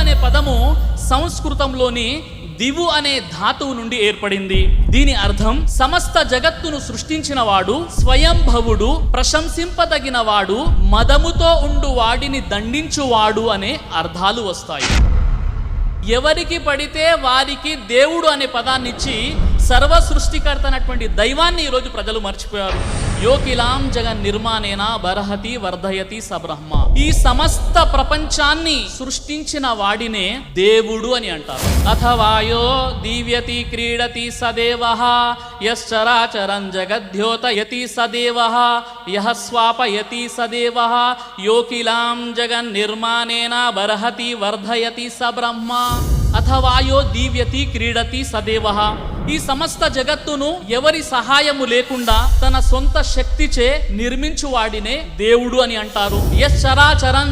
అనే పదము సంస్కృతంలోని దివు అనే ధాతువు నుండి ఏర్పడింది. దీని అర్థం సమస్త జగత్తును సృష్టించిన వాడు, స్వయంభవుడు, ప్రశంసింపదగిన వాడు, మదముతో ఉండు వాడిని దండించువాడు అనే అర్థాలు వస్తాయి. ఎవరికి పడితే వారికి దేవుడు అనే పదాన్ని ఇచ్చి సర్వ సృష్టికర్త అయినటువంటి దైవాన్ని ఈరోజు ప్రజలు మర్చిపోయారు. యోకిలాం జగన్ నిర్మాణేనా బరహతి వర్ధయతి సబ్రహ్మ. ఈ సమస్త ప్రపంచాన్ని సృష్టించిన వాడినే దేవుడు అని అంటారు. అథవాయో దివ్యతి క్రీడతి సదేవః యశ్చరాచరం జగద్యోతయతి సదేవః యః స్వాపయతి సదేవః యోకిలాం జగన్ నిర్మాణేనా బరహతి వర్ధయతి సబ్రహ్మ. అథవాయో దివ్యతి క్రీడతి సదేవః. ఈ సమస్త జగత్తును ఎవరి సహాయము లేకుండా తన సొంత శక్తిచే నిర్మించువాడినే దేవుడు అని అంటారు. యశ్చరాచరం